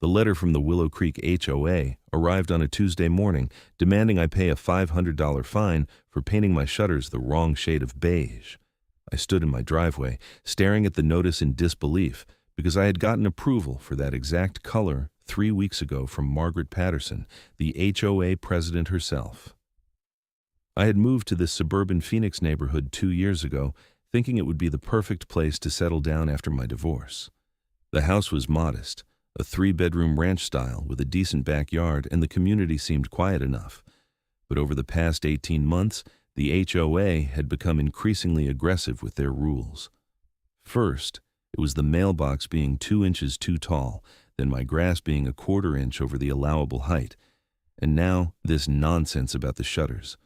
The letter from the Willow Creek HOA arrived on a Tuesday morning, demanding I pay a $500 fine for painting my shutters the wrong shade of beige. I stood in my driveway, staring at the notice in disbelief, because I had gotten approval for that exact color 3 weeks ago from Margaret Patterson, the HOA president herself. I had moved to this suburban Phoenix neighborhood 2 years ago, thinking it would be the perfect place to settle down after my divorce. The house was modest, a 3-bedroom ranch style with a decent backyard, and the community seemed quiet enough. But over the past 18 months, the HOA had become increasingly aggressive with their rules. First, it was the mailbox being 2 inches too tall, then my grass being a 1/4 inch over the allowable height, and now this nonsense about the shutters.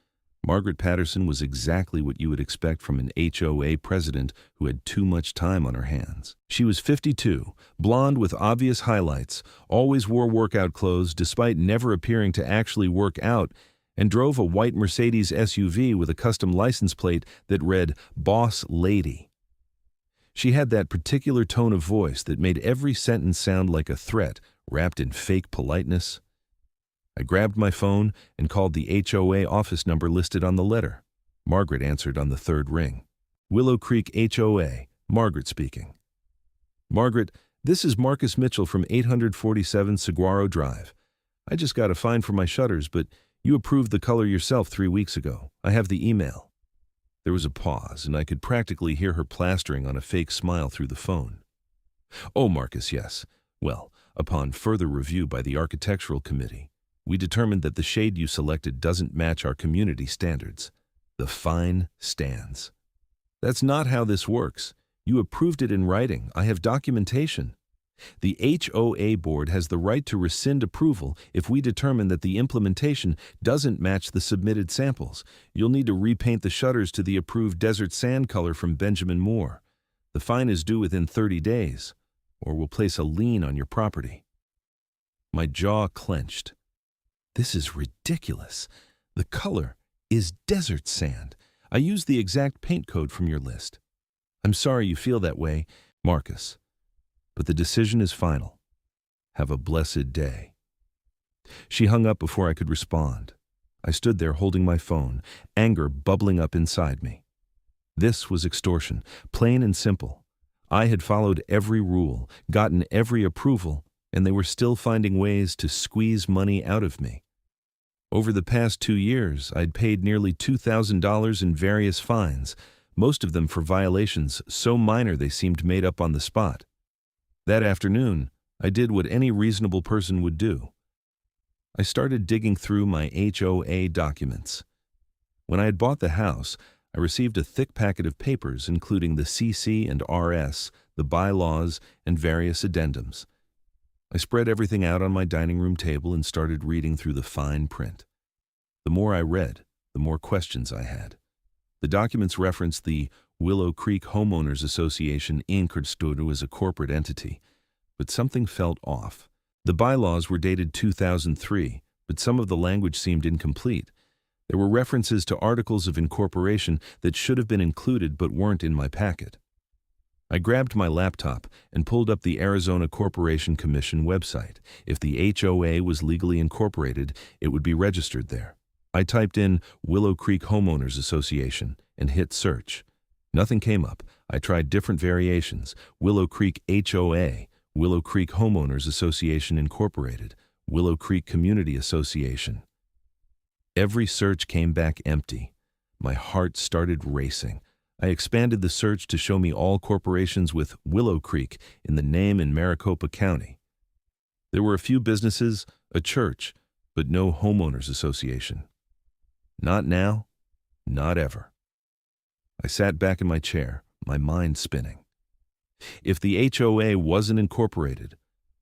Margaret Patterson was exactly what you would expect from an HOA president who had too much time on her hands. She was 52, blonde with obvious highlights, always wore workout clothes despite never appearing to actually work out, and drove a white Mercedes SUV with a custom license plate that read Boss Lady. She had that particular tone of voice that made every sentence sound like a threat wrapped in fake politeness. I grabbed my phone and called the HOA office number listed on the letter. Margaret answered on the 3rd ring. Willow Creek HOA, Margaret speaking. Margaret, this is Marcus Mitchell from 847 Saguaro Drive. I just got a fine for my shutters, but you approved the color yourself 3 weeks ago. I have the email. There was a pause, and I could practically hear her plastering on a fake smile through the phone. Oh, Marcus, yes. Well, upon further review by the Architectural Committee, we determined that the shade you selected doesn't match our community standards. The fine stands. That's not how this works. You approved it in writing. I have documentation. The HOA board has the right to rescind approval if we determine that the implementation doesn't match the submitted samples. You'll need to repaint the shutters to the approved desert sand color from Benjamin Moore. The fine is due within 30 days, or we'll place a lien on your property. My jaw clenched. This is ridiculous. The color is desert sand. I used the exact paint code from your list. I'm sorry you feel that way, Marcus, but the decision is final. Have a blessed day. She hung up before I could respond. I stood there holding my phone, anger bubbling up inside me. This was extortion, plain and simple. I had followed every rule, gotten every approval, and they were still finding ways to squeeze money out of me. Over the past 2 years, I'd paid nearly $2,000 in various fines, most of them for violations so minor they seemed made up on the spot. That afternoon, I did what any reasonable person would do. I started digging through my HOA documents. When I had bought the house, I received a thick packet of papers including the CC and RS, the bylaws, and various addendums. I spread everything out on my dining room table and started reading through the fine print. The more I read, the more questions I had. The documents referenced the Willow Creek Homeowners Association Inc. as a corporate entity, but something felt off. The bylaws were dated 2003, but some of the language seemed incomplete. There were references to articles of incorporation that should have been included but weren't in my packet. I grabbed my laptop and pulled up the Arizona Corporation Commission website. If the HOA was legally incorporated, it would be registered there. I typed in Willow Creek Homeowners Association and hit search. Nothing came up. I tried different variations. Willow Creek HOA, Willow Creek Homeowners Association Incorporated, Willow Creek Community Association. Every search came back empty. My heart started racing. I expanded the search to show me all corporations with Willow Creek in the name in Maricopa County. There were a few businesses, a church, but no homeowners association. Not now, not ever. I sat back in my chair, my mind spinning. If the HOA wasn't incorporated,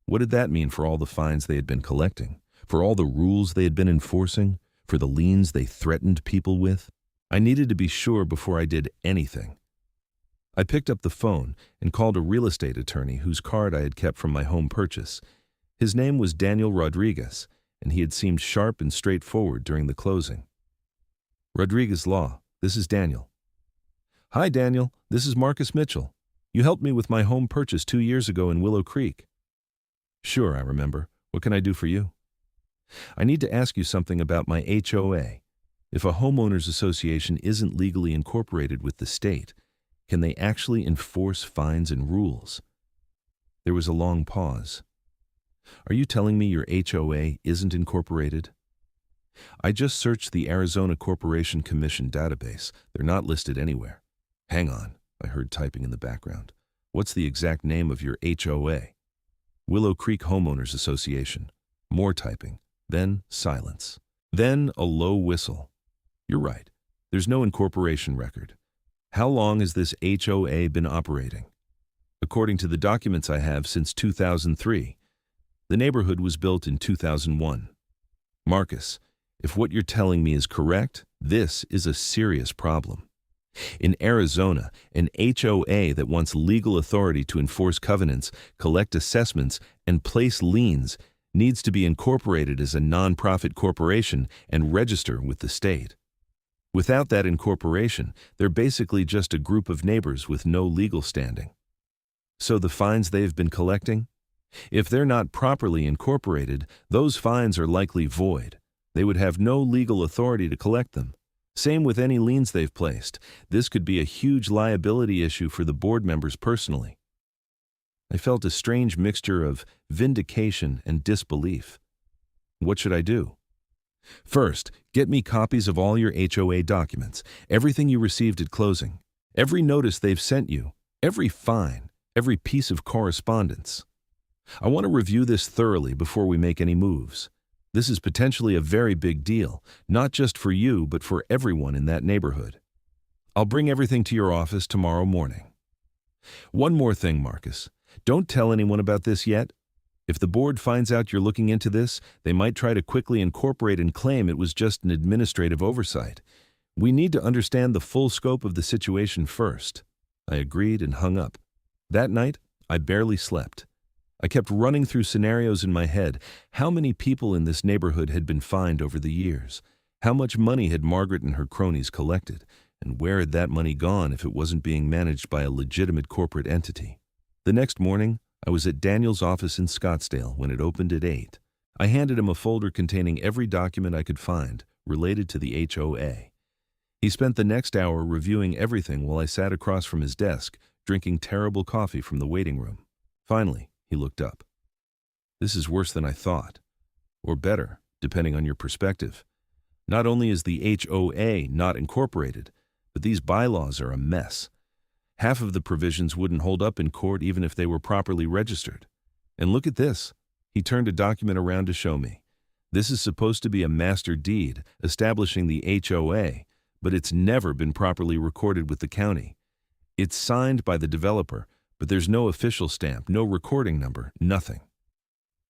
what did that mean for all the fines they had been collecting, for all the rules they had been enforcing, for the liens they threatened people with? I needed to be sure before I did anything. I picked up the phone and called a real estate attorney whose card I had kept from my home purchase. His name was Daniel Rodriguez, and he had seemed sharp and straightforward during the closing. Rodriguez Law, this is Daniel. Hi, Daniel. This is Marcus Mitchell. You helped me with my home purchase 2 years ago in Willow Creek. Sure, I remember. What can I do for you? I need to ask you something about my HOA. If a homeowners association isn't legally incorporated with the state, can they actually enforce fines and rules? There was a long pause. Are you telling me your HOA isn't incorporated? I just searched the Arizona Corporation Commission database. They're not listed anywhere. Hang on, I heard typing in the background. What's the exact name of your HOA? Willow Creek Homeowners Association. More typing. Then silence. Then a low whistle. You're right. There's no incorporation record. How long has this HOA been operating? According to the documents I have, since 2003. The neighborhood was built in 2001. Marcus, if what you're telling me is correct, this is a serious problem. In Arizona, an HOA that wants legal authority to enforce covenants, collect assessments, and place liens needs to be incorporated as a nonprofit corporation and register with the state. Without that incorporation, they're basically just a group of neighbors with no legal standing. So the fines they've been collecting? If they're not properly incorporated, those fines are likely void. They would have no legal authority to collect them. Same with any liens they've placed. This could be a huge liability issue for the board members personally. I felt a strange mixture of vindication and disbelief. What should I do? First, get me copies of all your HOA documents, everything you received at closing, every notice they've sent you, every fine, every piece of correspondence. I want to review this thoroughly before we make any moves. This is potentially a very big deal, not just for you, but for everyone in that neighborhood. I'll bring everything to your office tomorrow morning. One more thing, Marcus. Don't tell anyone about this yet. If the board finds out you're looking into this, they might try to quickly incorporate and claim it was just an administrative oversight. We need to understand the full scope of the situation first. I agreed and hung up. That night, I barely slept. I kept running through scenarios in my head. How many people in this neighborhood had been fined over the years? How much money had Margaret and her cronies collected? And where had that money gone if it wasn't being managed by a legitimate corporate entity? The next morning, I was at Daniel's office in Scottsdale when it opened at 8. I handed him a folder containing every document I could find related to the HOA. He spent the next hour reviewing everything while I sat across from his desk, drinking terrible coffee from the waiting room. Finally, he looked up. This is worse than I thought. Or better, depending on your perspective. Not only is the HOA not incorporated, but these bylaws are a mess. Half of the provisions wouldn't hold up in court even if they were properly registered. And look at this. He turned a document around to show me. This is supposed to be a master deed establishing the HOA, but it's never been properly recorded with the county. It's signed by the developer, but there's no official stamp, no recording number, nothing.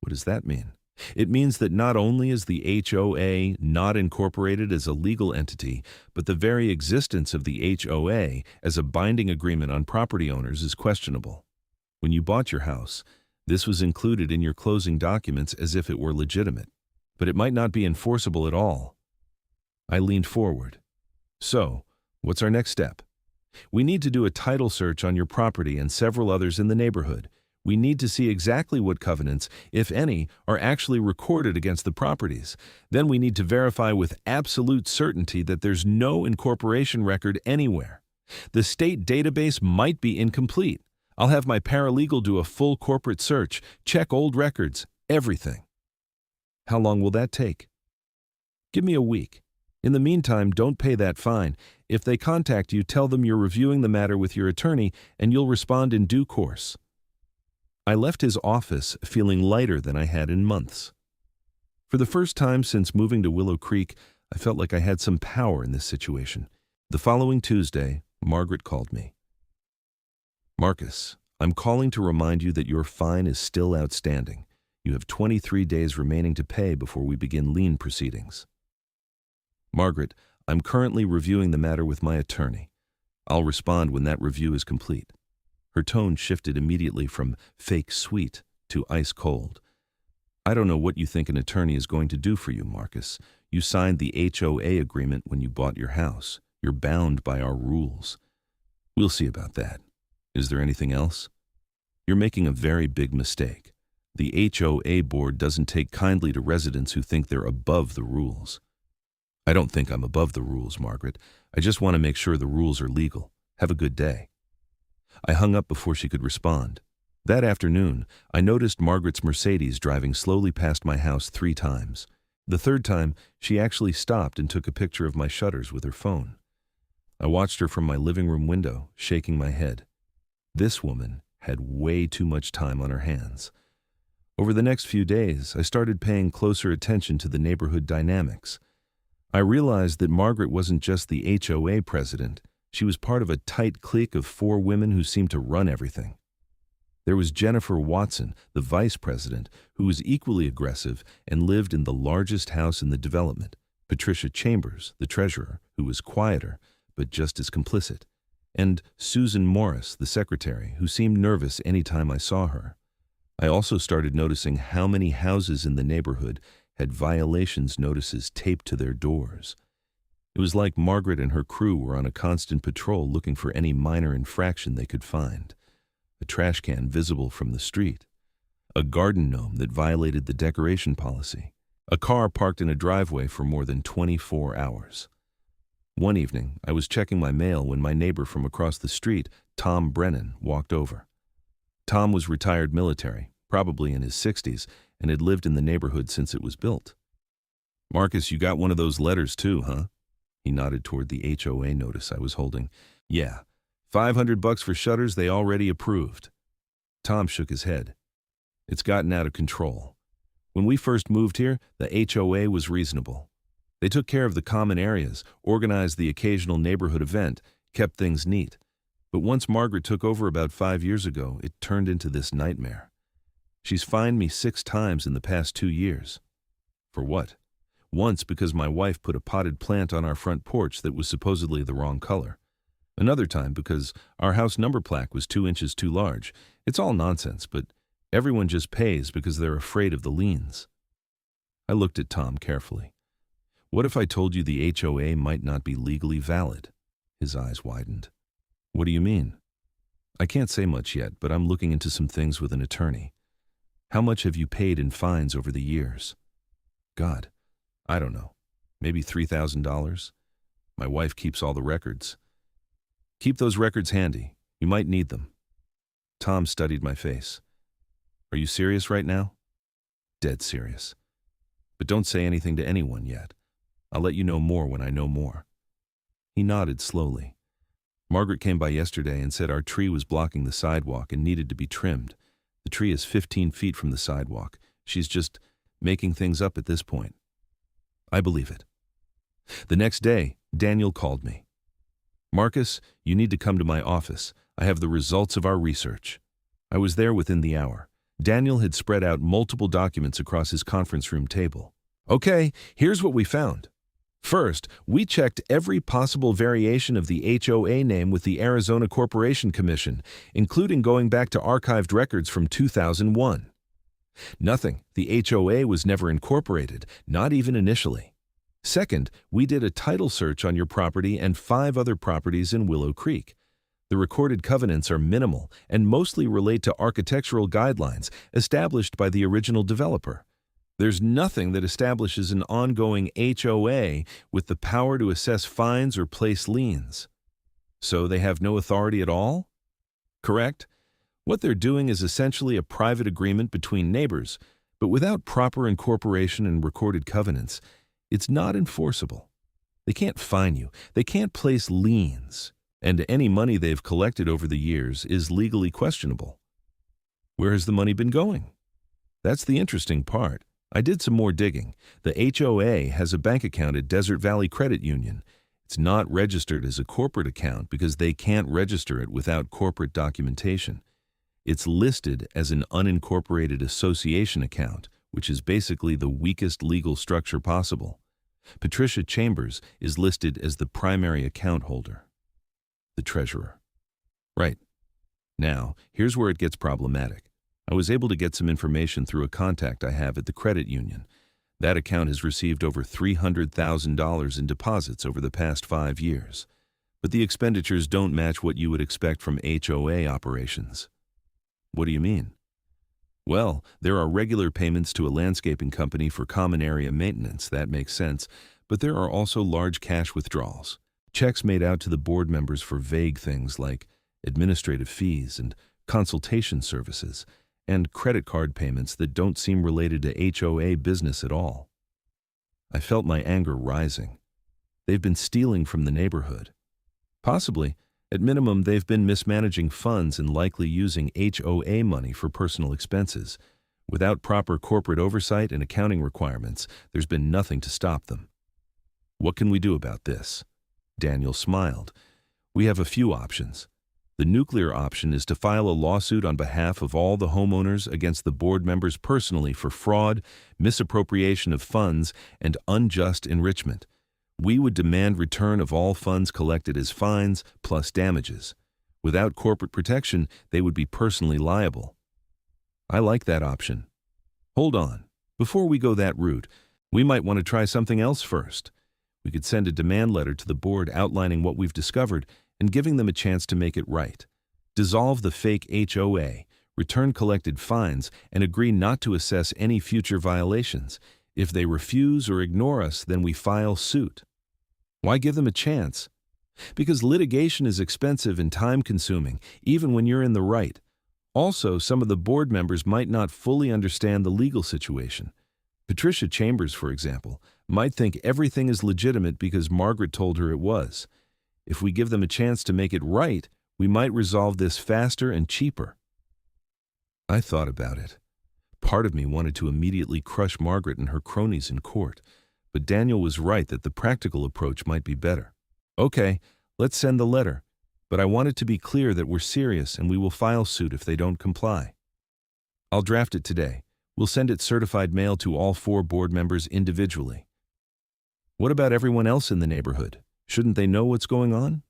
What does that mean? It means that not only is the HOA not incorporated as a legal entity, but the very existence of the HOA as a binding agreement on property owners is questionable. When you bought your house, this was included in your closing documents as if it were legitimate, but it might not be enforceable at all. I leaned forward. So, what's our next step? We need to do a title search on your property and several others in the neighborhood. We need to see exactly what covenants, if any, are actually recorded against the properties. Then we need to verify with absolute certainty that there's no incorporation record anywhere. The state database might be incomplete. I'll have my paralegal do a full corporate search, check old records, everything. How long will that take? Give me a week. In the meantime, don't pay that fine. If they contact you, tell them you're reviewing the matter with your attorney and you'll respond in due course. I left his office feeling lighter than I had in months. For the first time since moving to Willow Creek, I felt like I had some power in this situation. The following Tuesday, Margaret called me. Marcus, I'm calling to remind you that your fine is still outstanding. You have 23 days remaining to pay before we begin lien proceedings. Margaret, I'm currently reviewing the matter with my attorney. I'll respond when that review is complete. Her tone shifted immediately from fake sweet to ice cold. I don't know what you think an attorney is going to do for you, Marcus. You signed the HOA agreement when you bought your house. You're bound by our rules. We'll see about that. Is there anything else? You're making a very big mistake. The HOA board doesn't take kindly to residents who think they're above the rules. I don't think I'm above the rules, Margaret. I just want to make sure the rules are legal. Have a good day. I hung up before she could respond. That afternoon, I noticed Margaret's Mercedes driving slowly past my house 3 times. The third time, she actually stopped and took a picture of my shutters with her phone. I watched her from my living room window, shaking my head. This woman had way too much time on her hands. Over the next few days, I started paying closer attention to the neighborhood dynamics. I realized that Margaret wasn't just the HOA president. She was part of a tight clique of 4 women who seemed to run everything. There was Jennifer Watson, the vice president, who was equally aggressive and lived in the largest house in the development. Patricia Chambers, the treasurer, who was quieter, but just as complicit. And Susan Morris, the secretary, who seemed nervous any time I saw her. I also started noticing how many houses in the neighborhood had violations notices taped to their doors. It was like Margaret and her crew were on a constant patrol looking for any minor infraction they could find. A trash can visible from the street, a garden gnome that violated the decoration policy, a car parked in a driveway for more than 24 hours. One evening, I was checking my mail when my neighbor from across the street, Tom Brennan, walked over. Tom was retired military, probably in his 60s, and had lived in the neighborhood since it was built. "Marcus, you got one of those letters too, huh?" He nodded toward the HOA notice I was holding. "Yeah. $500 for shutters they already approved." Tom shook his head. "It's gotten out of control. When we first moved here, the HOA was reasonable. They took care of the common areas, organized the occasional neighborhood event, kept things neat. But once Margaret took over about 5 years ago, it turned into this nightmare. She's fined me 6 times in the past 2 years. For what? Once because my wife put a potted plant on our front porch that was supposedly the wrong color. Another time because our house number plaque was 2 inches too large. It's all nonsense, but everyone just pays because they're afraid of the liens." I looked at Tom carefully. "What if I told you the HOA might not be legally valid?" His eyes widened. "What do you mean?" "I can't say much yet, but I'm looking into some things with an attorney." "How much have you paid in fines over the years?" "God, I don't know. Maybe $3,000. My wife keeps all the records." "Keep those records handy. You might need them." Tom studied my face. "Are you serious right now?" "Dead serious. But don't say anything to anyone yet. I'll let you know more when I know more." He nodded slowly. "Margaret came by yesterday and said our tree was blocking the sidewalk and needed to be trimmed. The tree is 15 feet from the sidewalk. She's just making things up at this point." I believe it. The next day, Daniel called me. "Marcus, you need to come to my office. I have the results of our research." I was there within the hour. Daniel had spread out multiple documents across his conference room table. "Okay, here's what we found. First, we checked every possible variation of the HOA name with the Arizona Corporation Commission, including going back to archived records from 2001. Nothing. The HOA was never incorporated, not even initially. Second, we did a title search on your property and 5 other properties in Willow Creek. The recorded covenants are minimal and mostly relate to architectural guidelines established by the original developer. There's nothing that establishes an ongoing HOA with the power to assess fines or place liens. So they have no authority at all? Correct? What they're doing is essentially a private agreement between neighbors, but without proper incorporation and recorded covenants, it's not enforceable. They can't fine you. They can't place liens. And any money they've collected over the years is legally questionable. Where has the money been going? That's the interesting part. I did some more digging. The HOA has a bank account at Desert Valley Credit Union. It's not registered as a corporate account because they can't register it without corporate documentation. It's listed as an unincorporated association account, which is basically the weakest legal structure possible. Patricia Chambers is listed as the primary account holder. The treasurer. Right. Now, here's where it gets problematic. I was able to get some information through a contact I have at the credit union. That account has received over $300,000 in deposits over the past 5 years. But the expenditures don't match what you would expect from HOA operations. What do you mean? Well, there are regular payments to a landscaping company for common area maintenance. That makes sense. But there are also large cash withdrawals. Checks made out to the board members for vague things like administrative fees and consultation services, and credit card payments that don't seem related to HOA business at all. I felt my anger rising. They've been stealing from the neighborhood. Possibly, at minimum, they've been mismanaging funds and likely using HOA money for personal expenses. Without proper corporate oversight and accounting requirements, there's been nothing to stop them. What can we do about this? Daniel smiled. We have a few options. The nuclear option is to file a lawsuit on behalf of all the homeowners against the board members personally for fraud, misappropriation of funds, and unjust enrichment. We would demand return of all funds collected as fines plus damages. Without corporate protection, they would be personally liable. I like that option. Hold on. Before we go that route, we might want to try something else first. We could send a demand letter to the board outlining what we've discovered and giving them a chance to make it right. Dissolve the fake HOA, return collected fines, and agree not to assess any future violations. If they refuse or ignore us, then we file suit. Why give them a chance? Because litigation is expensive and time-consuming, even when you're in the right. Also, some of the board members might not fully understand the legal situation. Patricia Chambers, for example, might think everything is legitimate because Margaret told her it was. If we give them a chance to make it right, we might resolve this faster and cheaper. I thought about it. Part of me wanted to immediately crush Margaret and her cronies in court, but Daniel was right that the practical approach might be better. Okay, let's send the letter, but I want it to be clear that we're serious and we will file suit if they don't comply. I'll draft it today. We'll send it certified mail to all 4 board members individually. What about everyone else in the neighborhood? Shouldn't they know what's going on?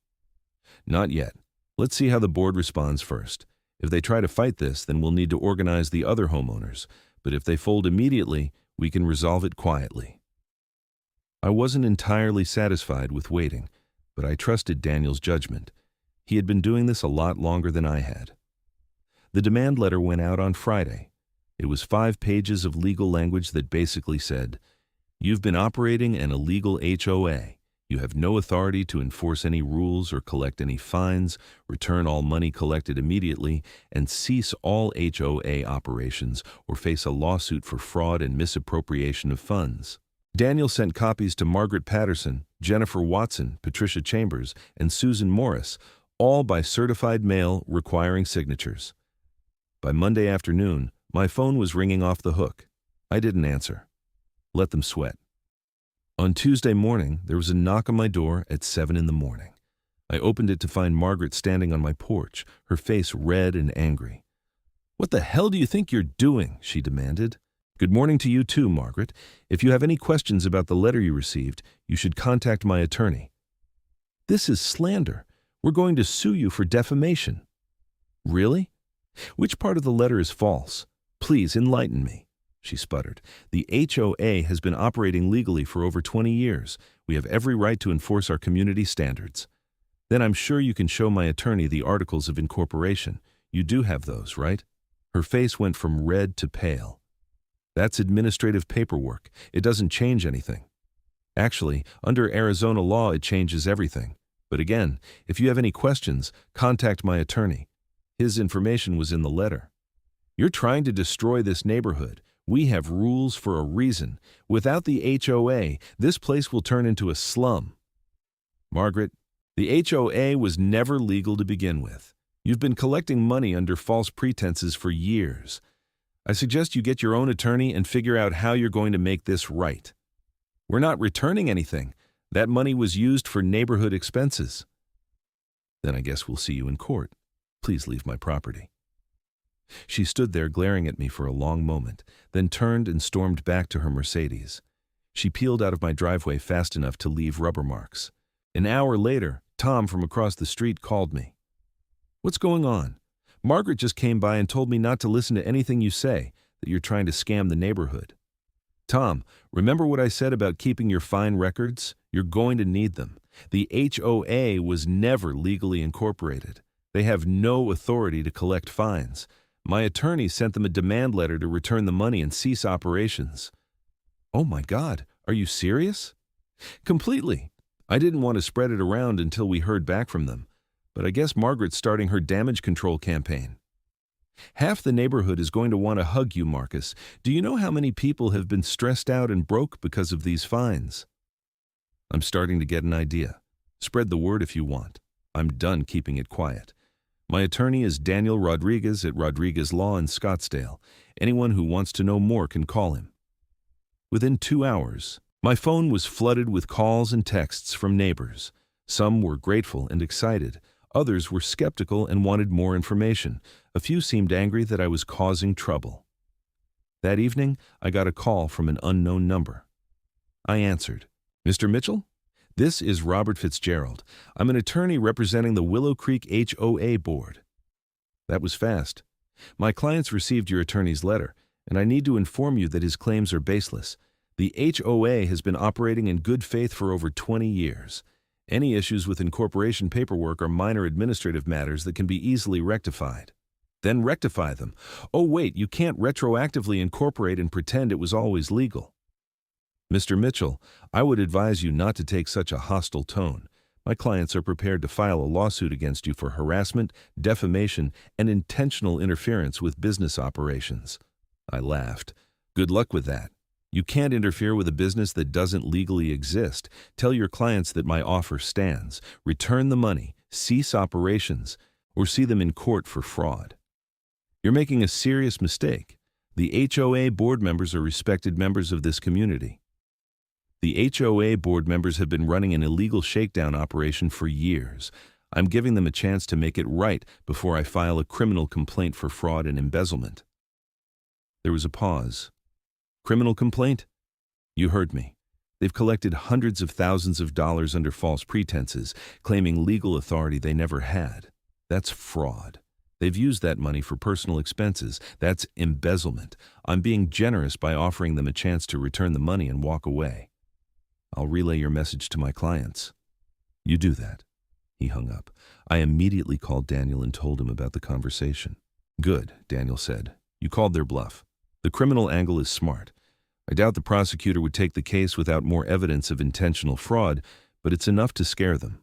Not yet. Let's see how the board responds first. If they try to fight this, then we'll need to organize the other homeowners. But if they fold immediately, we can resolve it quietly. I wasn't entirely satisfied with waiting, but I trusted Daniel's judgment. He had been doing this a lot longer than I had. The demand letter went out on Friday. It was 5 pages of legal language that basically said, "You've been operating an illegal HOA. You have no authority to enforce any rules or collect any fines, return all money collected immediately, and cease all HOA operations or face a lawsuit for fraud and misappropriation of funds." Daniel sent copies to Margaret Patterson, Jennifer Watson, Patricia Chambers, and Susan Morris, all by certified mail requiring signatures. By Monday afternoon, my phone was ringing off the hook. I didn't answer. Let them sweat. On Tuesday morning, there was a knock on my door at 7 in the morning. I opened it to find Margaret standing on my porch, her face red and angry. "What the hell do you think you're doing?" she demanded. "Good morning to you too, Margaret. If you have any questions about the letter you received, you should contact my attorney." "This is slander. We're going to sue you for defamation." "Really? Which part of the letter is false? Please enlighten me," she sputtered. "The HOA has been operating legally for over 20 years. We have every right to enforce our community standards." "Then I'm sure you can show my attorney the articles of incorporation. You do have those, right?" Her face went from red to pale. "That's administrative paperwork. It doesn't change anything." "Actually, under Arizona law, it changes everything. But again, if you have any questions, contact my attorney. His information was in the letter." "You're trying to destroy this neighborhood. We have rules for a reason. Without the HOA, this place will turn into a slum." "Margaret, the HOA was never legal to begin with. You've been collecting money under false pretenses for years. I suggest you get your own attorney and figure out how you're going to make this right." "We're not returning anything. That money was used for neighborhood expenses." "Then I guess we'll see you in court. Please leave my property." She stood there glaring at me for a long moment, then turned and stormed back to her Mercedes. She peeled out of my driveway fast enough to leave rubber marks. An hour later, Tom from across the street called me. "What's going on? Margaret just came by and told me not to listen to anything you say, that you're trying to scam the neighborhood." "Tom, remember what I said about keeping your fine records? You're going to need them. The HOA was never legally incorporated. They have no authority to collect fines. My attorney sent them a demand letter to return the money and cease operations. Oh my God, are you serious? Completely. I didn't want to spread it around until we heard back from them, but I guess Margaret's starting her damage control campaign. Half the neighborhood is going to want to hug you, Marcus. Do you know how many people have been stressed out and broke because of these fines? I'm starting to get an idea. Spread the word if you want. I'm done keeping it quiet. My attorney is Daniel Rodriguez at Rodriguez Law in Scottsdale. Anyone who wants to know more can call him. Within 2 hours, my phone was flooded with calls and texts from neighbors. Some were grateful and excited. Others were skeptical and wanted more information. A few seemed angry that I was causing trouble. That evening, I got a call from an unknown number. I answered. Mr. Mitchell? This is Robert Fitzgerald. I'm an attorney representing the Willow Creek HOA board. That was fast. My clients received your attorney's letter, and I need to inform you that his claims are baseless. The HOA has been operating in good faith for over 20 years. Any issues with incorporation paperwork are minor administrative matters that can be easily rectified. Then rectify them. Oh wait, you can't retroactively incorporate and pretend it was always legal. Mr. Mitchell, I would advise you not to take such a hostile tone. My clients are prepared to file a lawsuit against you for harassment, defamation, and intentional interference with business operations. I laughed. Good luck with that. You can't interfere with a business that doesn't legally exist. Tell your clients that my offer stands. Return the money, cease operations, or see them in court for fraud. You're making a serious mistake. The HOA board members are respected members of this community. The HOA board members have been running an illegal shakedown operation for years. I'm giving them a chance to make it right before I file a criminal complaint for fraud and embezzlement. There was a pause. Criminal complaint? You heard me. They've collected hundreds of thousands of dollars under false pretenses, claiming legal authority they never had. That's fraud. They've used that money for personal expenses. That's embezzlement. I'm being generous by offering them a chance to return the money and walk away. I'll relay your message to my clients. You do that. He hung up. I immediately called Daniel and told him about the conversation. Good, Daniel said. You called their bluff. The criminal angle is smart. I doubt the prosecutor would take the case without more evidence of intentional fraud, but it's enough to scare them.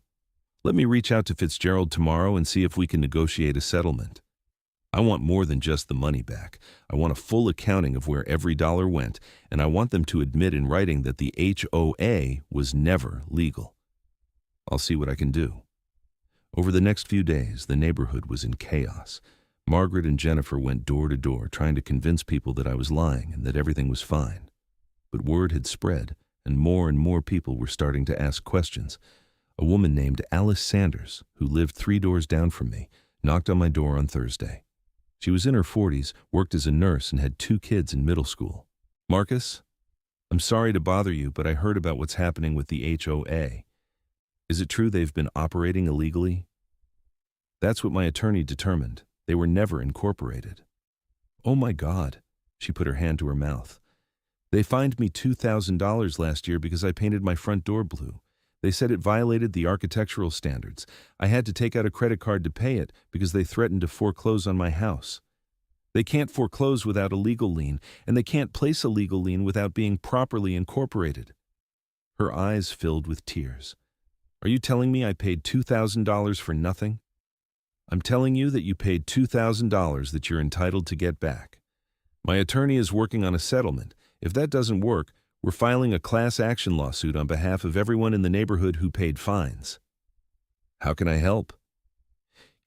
Let me reach out to Fitzgerald tomorrow and see if we can negotiate a settlement. I want more than just the money back. I want a full accounting of where every dollar went, and I want them to admit in writing that the HOA was never legal. I'll see what I can do. Over the next few days, the neighborhood was in chaos. Margaret and Jennifer went door to door trying to convince people that I was lying and that everything was fine. But word had spread, and more people were starting to ask questions. A woman named Alice Sanders, who lived 3 doors down from me, knocked on my door on Thursday. She was in her 40s, worked as a nurse, and had 2 kids in middle school. Marcus, I'm sorry to bother you, but I heard about what's happening with the HOA. Is it true they've been operating illegally? That's what my attorney determined. They were never incorporated. Oh my God, she put her hand to her mouth. They fined me $2,000 last year because I painted my front door blue. They said it violated the architectural standards. I had to take out a credit card to pay it because they threatened to foreclose on my house. They can't foreclose without a legal lien, and they can't place a legal lien without being properly incorporated. Her eyes filled with tears. Are you telling me I paid $2,000 for nothing? I'm telling you that you paid $2,000 that you're entitled to get back. My attorney is working on a settlement. If that doesn't work, we're filing a class action lawsuit on behalf of everyone in the neighborhood who paid fines. How can I help?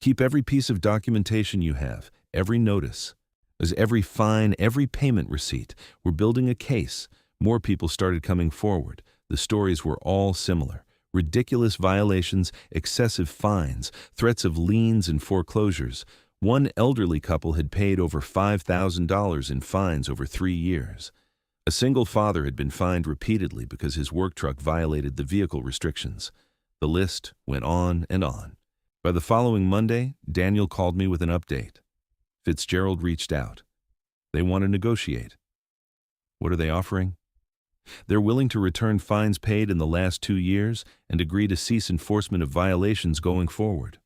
Keep every piece of documentation you have, every notice, as every fine, every payment receipt. We're building a case. More people started coming forward. The stories were all similar. Ridiculous violations, excessive fines, threats of liens and foreclosures. One elderly couple had paid over $5,000 in fines over 3 years. A single father had been fined repeatedly because his work truck violated the vehicle restrictions. The list went on and on. By the following Monday, Daniel called me with an update. Fitzgerald reached out. They want to negotiate. What are they offering? They're willing to return fines paid in the last 2 years and agree to cease enforcement of violations going forward.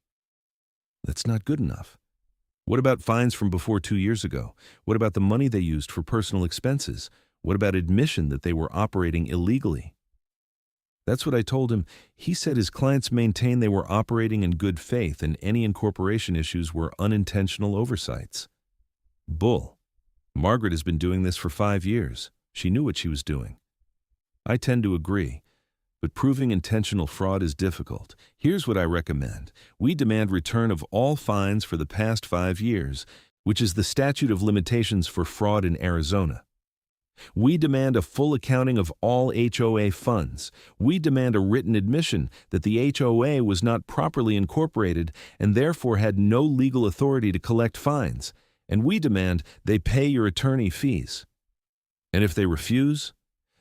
That's not good enough. What about fines from before 2 years ago? What about the money they used for personal expenses? What about admission that they were operating illegally? That's what I told him. He said his clients maintained they were operating in good faith and any incorporation issues were unintentional oversights. Bull. Margaret has been doing this for 5 years. She knew what she was doing. I tend to agree, but proving intentional fraud is difficult. Here's what I recommend. We demand return of all fines for the past 5 years, which is the statute of limitations for fraud in Arizona. We demand a full accounting of all HOA funds. We demand a written admission that the HOA was not properly incorporated and therefore had no legal authority to collect fines. And we demand they pay your attorney fees. And if they refuse,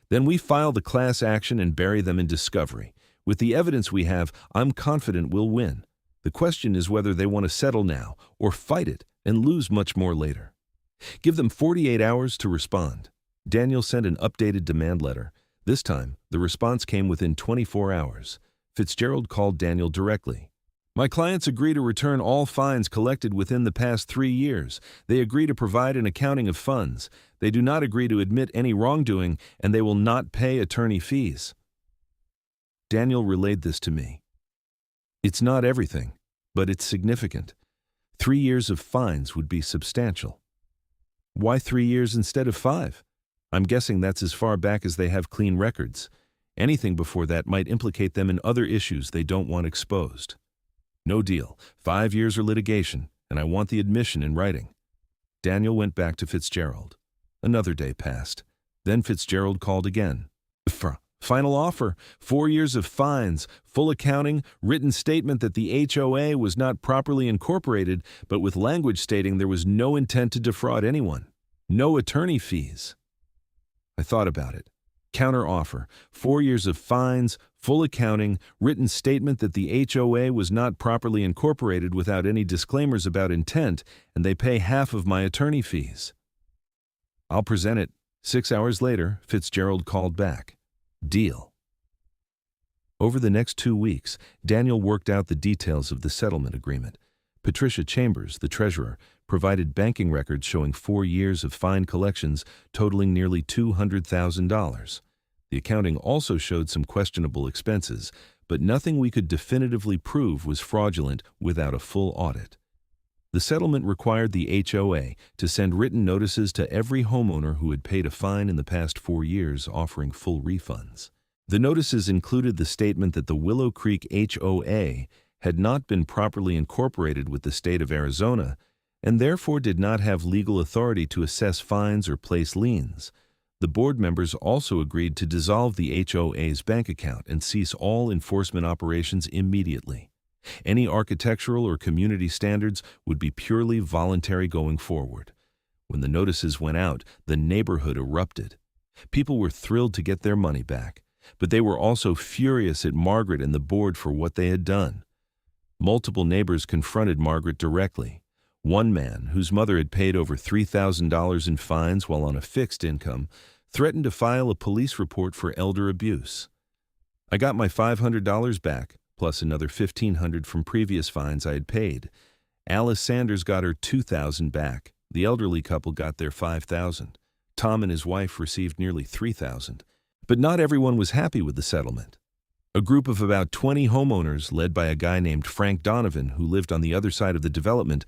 then we file the class action and bury them in discovery. With the evidence we have, I'm confident we'll win. The question is whether they want to settle now or fight it and lose much more later. Give them 48 hours to respond. Daniel sent an updated demand letter. This time, the response came within 24 hours. Fitzgerald called Daniel directly. My clients agree to return all fines collected within the past 3 years. They agree to provide an accounting of funds. They do not agree to admit any wrongdoing, and they will not pay attorney fees. Daniel relayed this to me. It's not everything, but it's significant. 3 years of fines would be substantial. Why 3 years instead of 5? I'm guessing that's as far back as they have clean records. Anything before that might implicate them in other issues they don't want exposed. No deal. 5 years or litigation, and I want the admission in writing. Daniel went back to Fitzgerald. Another day passed. Then Fitzgerald called again. Final offer, 4 years of fines, full accounting, written statement that the HOA was not properly incorporated, but with language stating there was no intent to defraud anyone. No attorney fees. I thought about it. Counter offer, 4 years of fines, full accounting, written statement that the HOA was not properly incorporated without any disclaimers about intent, and they pay half of my attorney fees. I'll present it. 6 hours later, Fitzgerald called back. Deal. Over the next 2 weeks, Daniel worked out the details of the settlement agreement. Patricia Chambers, the treasurer, provided banking records showing 4 years of fine collections totaling nearly $200,000. The accounting also showed some questionable expenses, but nothing we could definitively prove was fraudulent without a full audit. The settlement required the HOA to send written notices to every homeowner who had paid a fine in the past 4 years offering full refunds. The notices included the statement that the Willow Creek HOA had not been properly incorporated with the state of Arizona and therefore did not have legal authority to assess fines or place liens. The board members also agreed to dissolve the HOA's bank account and cease all enforcement operations immediately. Any architectural or community standards would be purely voluntary going forward. When the notices went out, the neighborhood erupted. People were thrilled to get their money back, but they were also furious at Margaret and the board for what they had done. Multiple neighbors confronted Margaret directly. One man, whose mother had paid over $3,000 in fines while on a fixed income, threatened to file a police report for elder abuse. I got my $500 back, plus another $1,500 from previous fines I had paid. Alice Sanders got her $2,000 back. The elderly couple got their $5,000. Tom and his wife received nearly $3,000. But not everyone was happy with the settlement. A group of about 20 homeowners, led by a guy named Frank Donovan, who lived on the other side of the development,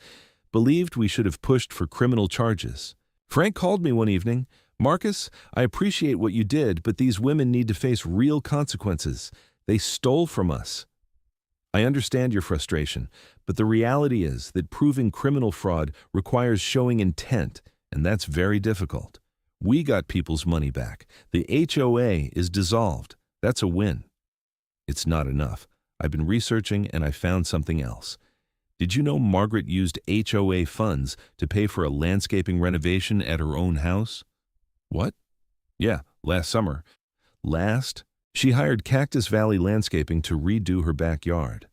believed we should have pushed for criminal charges. Frank called me one evening. Marcus, I appreciate what you did, but these women need to face real consequences. They stole from us. I understand your frustration, but the reality is that proving criminal fraud requires showing intent, and that's very difficult. We got people's money back. The HOA is dissolved. That's a win. It's not enough. I've been researching and I found something else. Did you know Margaret used HOA funds to pay for a landscaping renovation at her own house? What? Yeah, last summer. She hired Cactus Valley Landscaping to redo her backyard.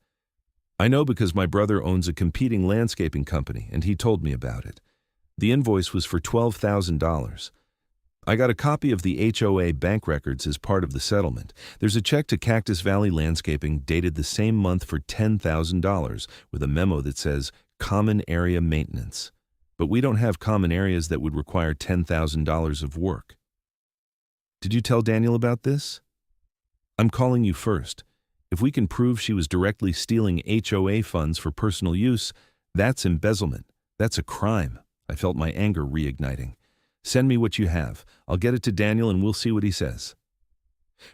I know because my brother owns a competing landscaping company and he told me about it. The invoice was for $12,000. I got a copy of the HOA bank records as part of the settlement. There's a check to Cactus Valley Landscaping dated the same month for $10,000 with a memo that says, Common area maintenance. But we don't have common areas that would require $10,000 of work. Did you tell Daniel about this? I'm calling you first. If we can prove she was directly stealing HOA funds for personal use, that's embezzlement. That's a crime. I felt my anger reigniting. Send me what you have. I'll get it to Daniel and we'll see what he says.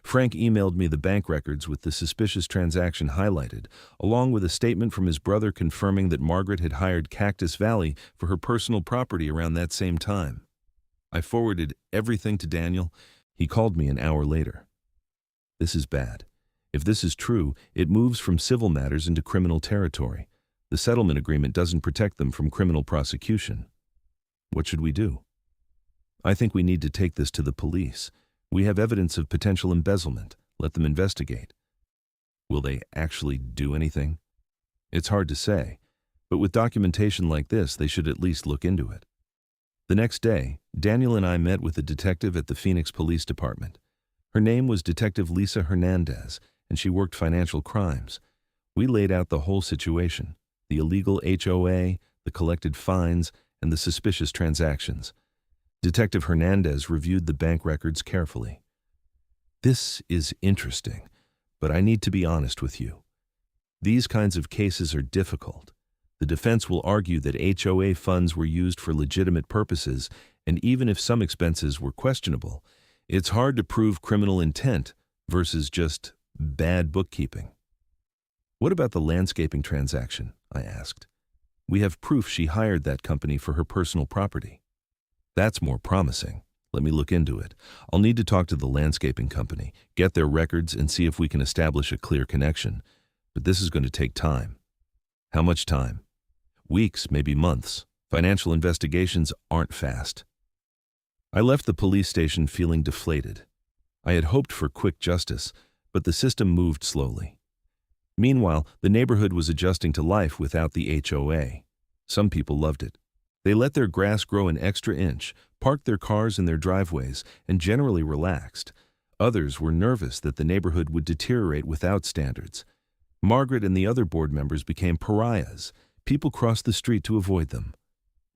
Frank emailed me the bank records with the suspicious transaction highlighted, along with a statement from his brother confirming that Margaret had hired Cactus Valley for her personal property around that same time. I forwarded everything to Daniel. He called me an hour later. This is bad. If this is true, it moves from civil matters into criminal territory. The settlement agreement doesn't protect them from criminal prosecution. What should we do? I think we need to take this to the police. We have evidence of potential embezzlement. Let them investigate. Will they actually do anything? It's hard to say, but with documentation like this, they should at least look into it. The next day, Daniel and I met with a detective at the Phoenix Police Department. Her name was Detective Lisa Hernandez, and she worked financial crimes. We laid out the whole situation, the illegal HOA, the collected fines, and the suspicious transactions. Detective Hernandez reviewed the bank records carefully. This is interesting, but I need to be honest with you. These kinds of cases are difficult. The defense will argue that HOA funds were used for legitimate purposes, and even if some expenses were questionable, it's hard to prove criminal intent versus just bad bookkeeping. What about the landscaping transaction? I asked. We have proof she hired that company for her personal property. That's more promising. Let me look into it. I'll need to talk to the landscaping company, get their records, and see if we can establish a clear connection. But this is going to take time. How much time? Weeks, maybe months. Financial investigations aren't fast. I left the police station feeling deflated. I had hoped for quick justice, but the system moved slowly. Meanwhile, the neighborhood was adjusting to life without the HOA. Some people loved it. They let their grass grow an extra inch, parked their cars in their driveways, and generally relaxed. Others were nervous that the neighborhood would deteriorate without standards. Margaret and the other board members became pariahs. People crossed the street to avoid them.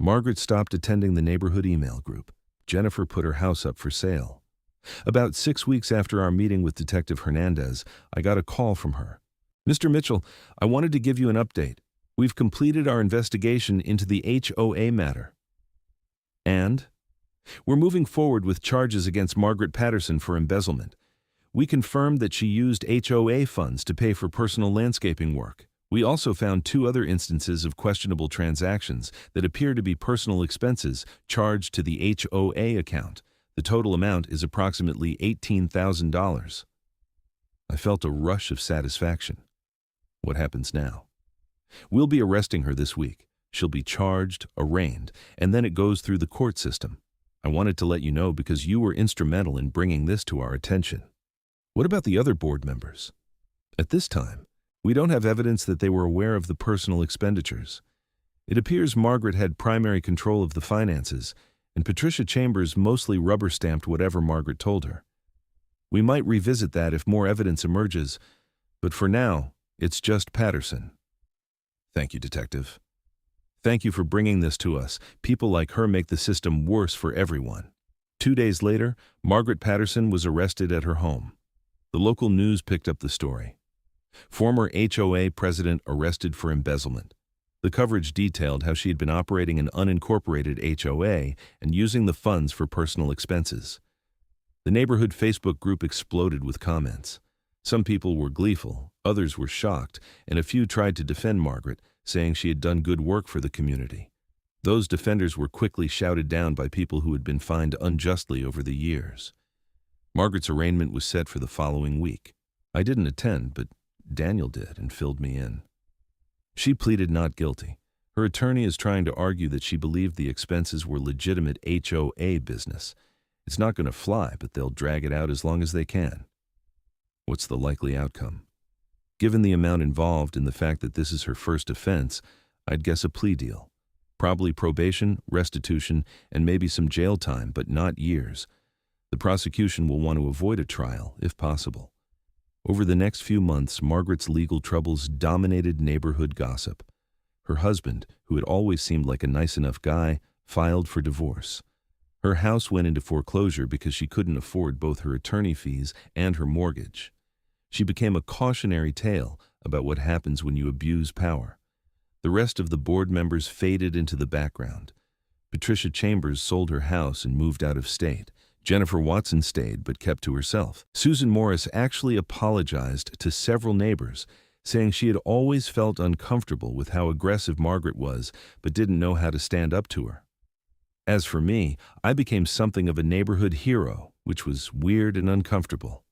Margaret stopped attending the neighborhood email group. Jennifer put her house up for sale. About 6 weeks after our meeting with Detective Hernandez, I got a call from her. Mr. Mitchell, I wanted to give you an update. We've completed our investigation into the HOA matter. And? We're moving forward with charges against Margaret Patterson for embezzlement. We confirmed that she used HOA funds to pay for personal landscaping work. We also found 2 other instances of questionable transactions that appear to be personal expenses charged to the HOA account. The total amount is approximately $18,000. I felt a rush of satisfaction. What happens now? We'll be arresting her this week. She'll be charged, arraigned, and then it goes through the court system. I wanted to let you know because you were instrumental in bringing this to our attention. What about the other board members? At this time, we don't have evidence that they were aware of the personal expenditures. It appears Margaret had primary control of the finances, and Patricia Chambers mostly rubber-stamped whatever Margaret told her. We might revisit that if more evidence emerges, but for now, it's just Patterson. Thank you, Detective. Thank you for bringing this to us. People like her make the system worse for everyone. 2 days later, Margaret Patterson was arrested at her home. The local news picked up the story. Former HOA president arrested for embezzlement. The coverage detailed how she had been operating an unincorporated HOA and using the funds for personal expenses. The neighborhood Facebook group exploded with comments. Some people were gleeful, others were shocked, and a few tried to defend Margaret, saying she had done good work for the community. Those defenders were quickly shouted down by people who had been fined unjustly over the years. Margaret's arraignment was set for the following week. I didn't attend, but Daniel did and filled me in. She pleaded not guilty. Her attorney is trying to argue that she believed the expenses were legitimate HOA business. It's not going to fly, but they'll drag it out as long as they can. What's the likely outcome? Given the amount involved and the fact that this is her first offense, I'd guess a plea deal. Probably probation, restitution, and maybe some jail time, but not years. The prosecution will want to avoid a trial, if possible. Over the next few months, Margaret's legal troubles dominated neighborhood gossip. Her husband, who had always seemed like a nice enough guy, filed for divorce. Her house went into foreclosure because she couldn't afford both her attorney fees and her mortgage. She became a cautionary tale about what happens when you abuse power. The rest of the board members faded into the background. Patricia Chambers sold her house and moved out of state. Jennifer Watson stayed but kept to herself. Susan Morris actually apologized to several neighbors, saying she had always felt uncomfortable with how aggressive Margaret was but didn't know how to stand up to her. As for me, I became something of a neighborhood hero, which was weird and uncomfortable.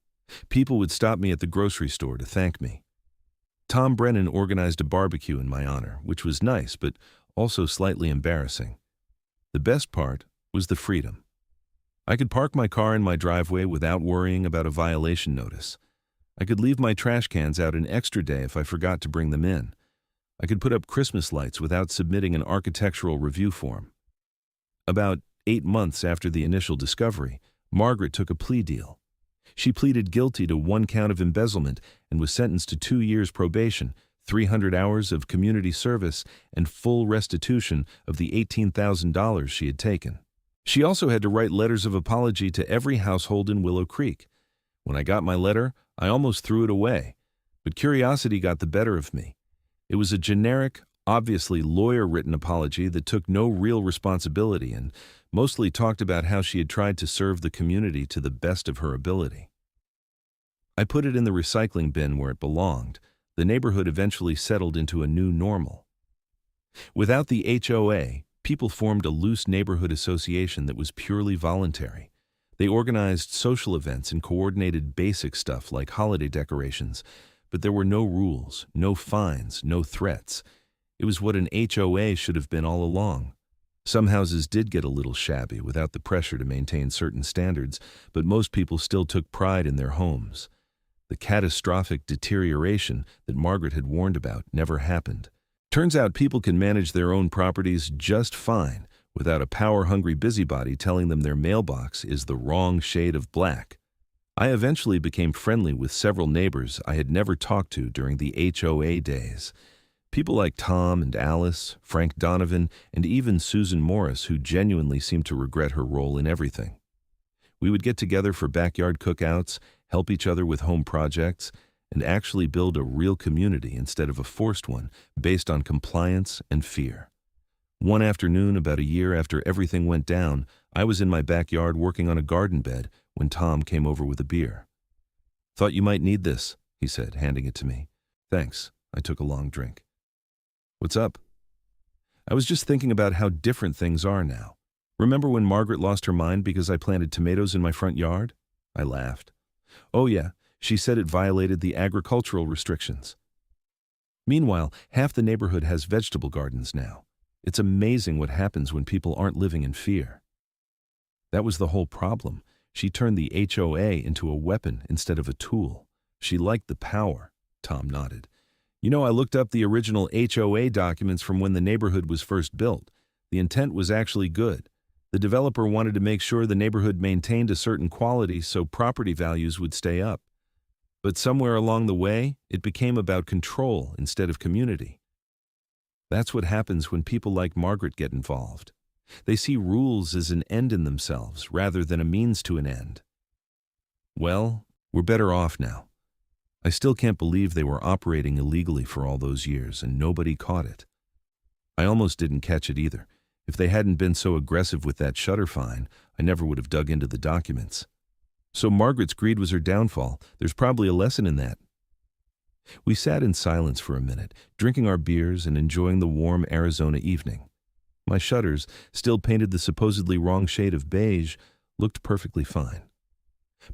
People would stop me at the grocery store to thank me. Tom Brennan organized a barbecue in my honor, which was nice but also slightly embarrassing. The best part was the freedom. I could park my car in my driveway without worrying about a violation notice. I could leave my trash cans out an extra day if I forgot to bring them in. I could put up Christmas lights without submitting an architectural review form. About 8 months after the initial discovery, Margaret took a plea deal. She pleaded guilty to 1 count of embezzlement and was sentenced to 2 years probation, 300 hours of community service, and full restitution of the $18,000 she had taken. She also had to write letters of apology to every household in Willow Creek. When I got my letter, I almost threw it away, but curiosity got the better of me. It was a generic, obviously lawyer-written apology that took no real responsibility and mostly talked about how she had tried to serve the community to the best of her ability. I put it in the recycling bin where it belonged. The neighborhood eventually settled into a new normal. Without the HOA, people formed a loose neighborhood association that was purely voluntary. They organized social events and coordinated basic stuff like holiday decorations, but there were no rules, no fines, no threats. It was what an HOA should have been all along. Some houses did get a little shabby without the pressure to maintain certain standards, but most people still took pride in their homes. The catastrophic deterioration that Margaret had warned about never happened. Turns out people can manage their own properties just fine without a power-hungry busybody telling them their mailbox is the wrong shade of black. I eventually became friendly with several neighbors I had never talked to during the HOA days. People like Tom and Alice, Frank Donovan, and even Susan Morris, who genuinely seemed to regret her role in everything. We would get together for backyard cookouts, help each other with home projects, and actually build a real community instead of a forced one based on compliance and fear. One afternoon, about a year after everything went down, I was in my backyard working on a garden bed when Tom came over with a beer. "Thought you might need this," he said, handing it to me. "Thanks." I took a long drink. "What's up?" "I was just thinking about how different things are now. Remember when Margaret lost her mind because I planted tomatoes in my front yard?" I laughed. "Oh yeah, she said it violated the agricultural restrictions." Meanwhile, half the neighborhood has vegetable gardens now. It's amazing what happens when people aren't living in fear. That was the whole problem. She turned the HOA into a weapon instead of a tool. She liked the power. Tom nodded. "You know, I looked up the original HOA documents from when the neighborhood was first built. The intent was actually good. The developer wanted to make sure the neighborhood maintained a certain quality so property values would stay up. But somewhere along the way, it became about control instead of community. That's what happens when people like Margaret get involved. They see rules as an end in themselves rather than a means to an end. Well, we're better off now. I still can't believe they were operating illegally for all those years and nobody caught it. I almost didn't catch it either. If they hadn't been so aggressive with that shutter fine, I never would have dug into the documents. So Margaret's greed was her downfall. There's probably a lesson in that. We sat in silence for a minute, drinking our beers and enjoying the warm Arizona evening. My shutters, still painted the supposedly wrong shade of beige, looked perfectly fine.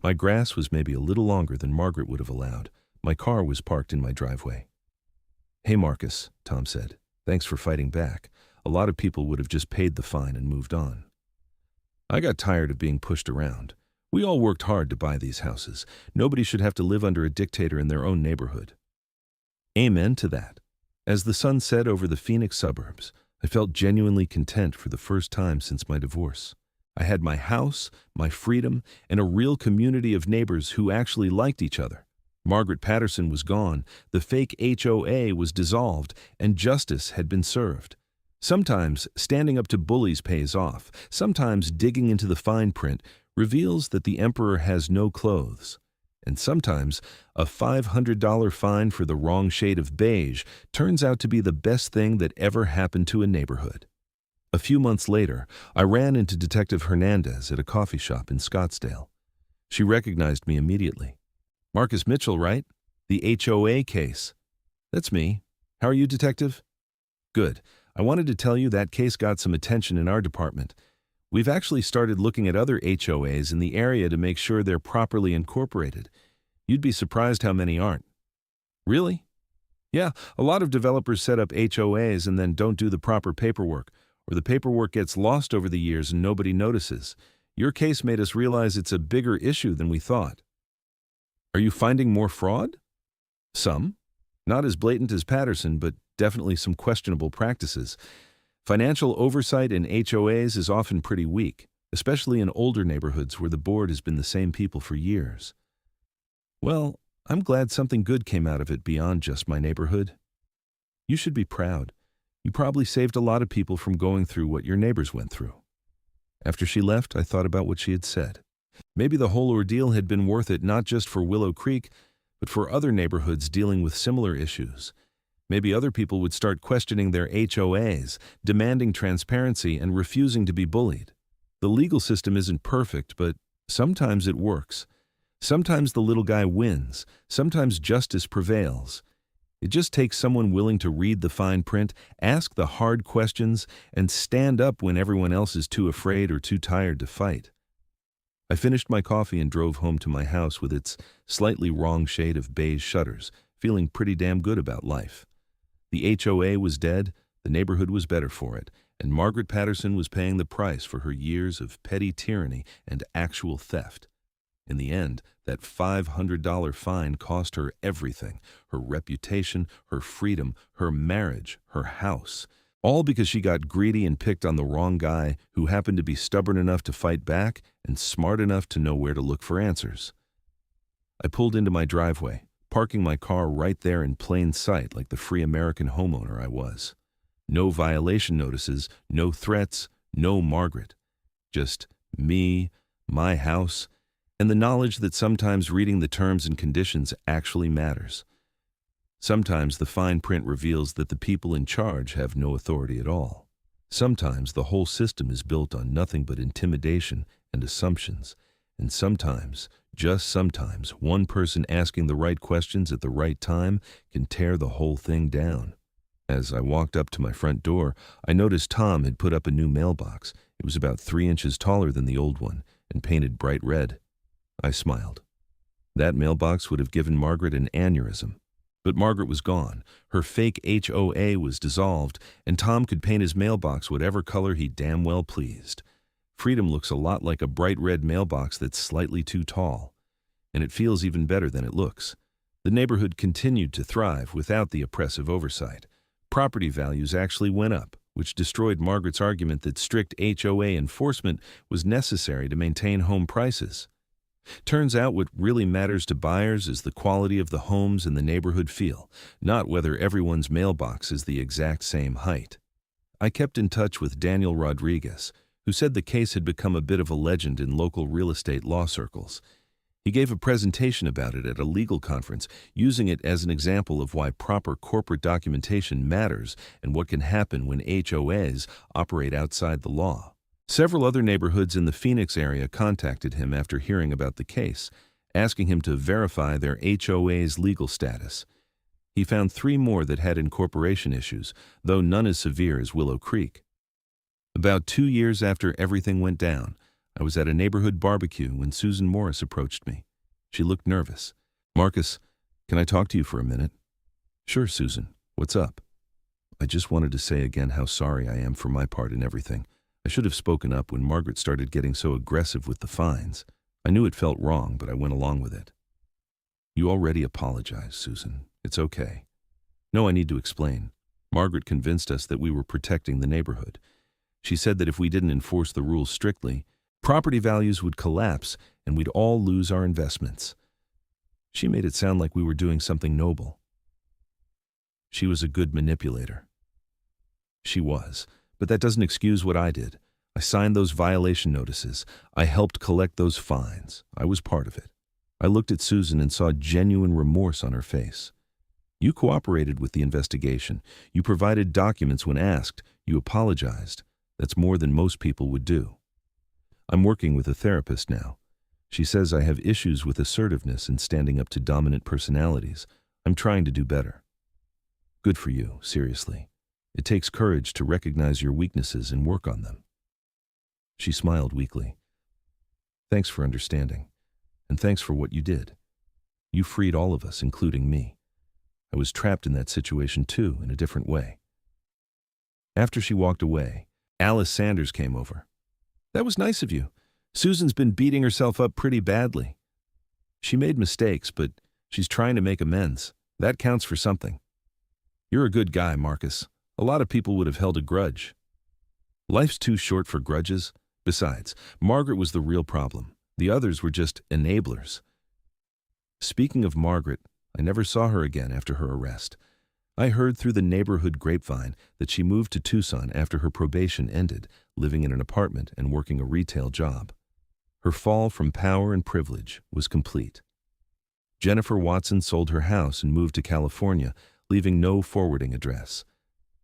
My grass was maybe a little longer than Margaret would have allowed. My car was parked in my driveway. "Hey, Marcus," Tom said. "Thanks for fighting back. A lot of people would have just paid the fine and moved on." I got tired of being pushed around. We all worked hard to buy these houses. Nobody should have to live under a dictator in their own neighborhood. Amen to that. As the sun set over the Phoenix suburbs, I felt genuinely content for the first time since my divorce. I had my house, my freedom, and a real community of neighbors who actually liked each other. Margaret Patterson was gone, the fake HOA was dissolved, and justice had been served. Sometimes standing up to bullies pays off. Sometimes digging into the fine print reveals that the emperor has no clothes. And sometimes a $500 fine for the wrong shade of beige turns out to be the best thing that ever happened to a neighborhood. A few months later, I ran into Detective Hernandez at a coffee shop in Scottsdale. She recognized me immediately. "Marcus Mitchell, right? The HOA case." "That's me. How are you, Detective?" "Good. I wanted to tell you that case got some attention in our department. We've actually started looking at other HOAs in the area to make sure they're properly incorporated. You'd be surprised how many aren't." "Really?" "Yeah, a lot of developers set up HOAs and then don't do the proper paperwork, or the paperwork gets lost over the years and nobody notices. Your case made us realize it's a bigger issue than we thought." "Are you finding more fraud?" "Some. Not as blatant as Patterson, but definitely some questionable practices. Financial oversight in HOAs is often pretty weak, especially in older neighborhoods where the board has been the same people for years." "Well, I'm glad something good came out of it beyond just my neighborhood." "You should be proud. You probably saved a lot of people from going through what your neighbors went through." After she left, I thought about what she had said. Maybe the whole ordeal had been worth it not just for Willow Creek, but for other neighborhoods dealing with similar issues. Maybe other people would start questioning their HOAs, demanding transparency, and refusing to be bullied. The legal system isn't perfect, but sometimes it works. Sometimes the little guy wins. Sometimes justice prevails. It just takes someone willing to read the fine print, ask the hard questions, and stand up when everyone else is too afraid or too tired to fight. I finished my coffee and drove home to my house with its slightly wrong shade of beige shutters, feeling pretty damn good about life. The HOA was dead, the neighborhood was better for it, and Margaret Patterson was paying the price for her years of petty tyranny and actual theft. In the end, that $500 fine cost her everything: her reputation, her freedom, her marriage, her house. All because she got greedy and picked on the wrong guy who happened to be stubborn enough to fight back and smart enough to know where to look for answers. I pulled into my driveway, parking my car right there in plain sight like the free American homeowner I was. No violation notices, no threats, no Margaret. Just me, my house, and the knowledge that sometimes reading the terms and conditions actually matters. Sometimes the fine print reveals that the people in charge have no authority at all. Sometimes the whole system is built on nothing but intimidation and assumptions. And sometimes, just sometimes, one person asking the right questions at the right time can tear the whole thing down. As I walked up to my front door, I noticed Tom had put up a new mailbox. It was about 3 inches taller than the old one and painted bright red. I smiled. That mailbox would have given Margaret an aneurysm. But Margaret was gone. Her fake HOA was dissolved, and Tom could paint his mailbox whatever color he damn well pleased. Freedom looks a lot like a bright red mailbox that's slightly too tall. And it feels even better than it looks. The neighborhood continued to thrive without the oppressive oversight. Property values actually went up, which destroyed Margaret's argument that strict HOA enforcement was necessary to maintain home prices. Turns out what really matters to buyers is the quality of the homes and the neighborhood feel, not whether everyone's mailbox is the exact same height. I kept in touch with Daniel Rodriguez, who said the case had become a bit of a legend in local real estate law circles. He gave a presentation about it at a legal conference, using it as an example of why proper corporate documentation matters and what can happen when HOAs operate outside the law. Several other neighborhoods in the Phoenix area contacted him after hearing about the case, asking him to verify their HOA's legal status. He found 3 more that had incorporation issues, though none as severe as Willow Creek. About 2 years after everything went down, I was at a neighborhood barbecue when Susan Morris approached me. She looked nervous. "Marcus, can I talk to you for a minute?" "Sure, Susan. What's up?" "I just wanted to say again how sorry I am for my part in everything. I should have spoken up when Margaret started getting so aggressive with the fines. I knew it felt wrong, but I went along with it." "You already apologized, Susan. It's okay." "No, I need to explain. Margaret convinced us that we were protecting the neighborhood. She said that if we didn't enforce the rules strictly, property values would collapse and we'd all lose our investments." She made it sound like we were doing something noble. She was a good manipulator. She was, but that doesn't excuse what I did. I signed those violation notices. I helped collect those fines. I was part of it. I looked at Susan and saw genuine remorse on her face. You cooperated with the investigation. You provided documents when asked. You apologized. That's more than most people would do. I'm working with a therapist now. She says I have issues with assertiveness and standing up to dominant personalities. I'm trying to do better. Good for you, seriously. It takes courage to recognize your weaknesses and work on them. She smiled weakly. Thanks for understanding, and thanks for what you did. You freed all of us, including me. I was trapped in that situation too, in a different way. After she walked away, Alice Sanders came over. That was nice of you. Susan's been beating herself up pretty badly. She made mistakes, but she's trying to make amends. That counts for something. You're a good guy, Marcus. A lot of people would have held a grudge. Life's too short for grudges. Besides, Margaret was the real problem. The others were just enablers. Speaking of Margaret, I never saw her again after her arrest. I heard through the neighborhood grapevine that she moved to Tucson after her probation ended, living in an apartment and working a retail job. Her fall from power and privilege was complete. Jennifer Watson sold her house and moved to California, leaving no forwarding address.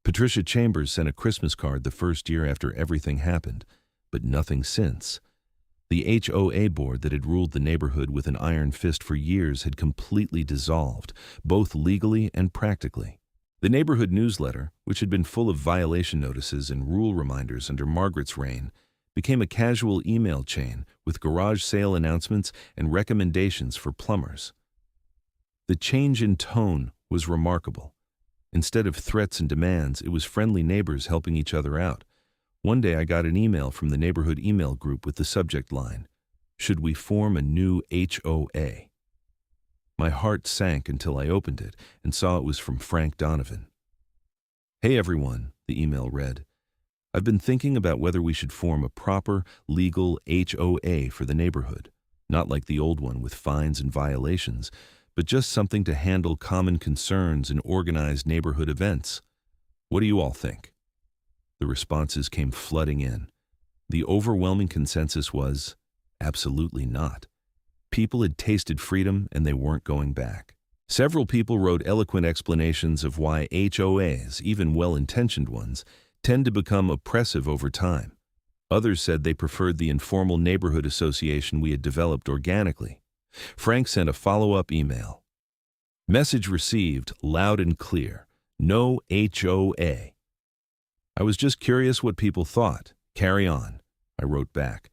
Patricia Chambers sent a Christmas card the first year after everything happened, but nothing since. The HOA board that had ruled the neighborhood with an iron fist for years had completely dissolved, both legally and practically. The neighborhood newsletter, which had been full of violation notices and rule reminders under Margaret's reign, became a casual email chain with garage sale announcements and recommendations for plumbers. The change in tone was remarkable. Instead of threats and demands, it was friendly neighbors helping each other out. One day I got an email from the neighborhood email group with the subject line, "Should we form a new HOA?" My heart sank until I opened it and saw it was from Frank Donovan. "Hey everyone," the email read. "I've been thinking about whether we should form a proper, legal HOA for the neighborhood. Not like the old one with fines and violations, but just something to handle common concerns and organize neighborhood events. What do you all think?" The responses came flooding in. The overwhelming consensus was, absolutely not. People had tasted freedom and they weren't going back. Several people wrote eloquent explanations of why HOAs, even well-intentioned ones, tend to become oppressive over time. Others said they preferred the informal neighborhood association we had developed organically. Frank sent a follow-up email. Message received, loud and clear. No HOA. I was just curious what people thought. Carry on, I wrote back.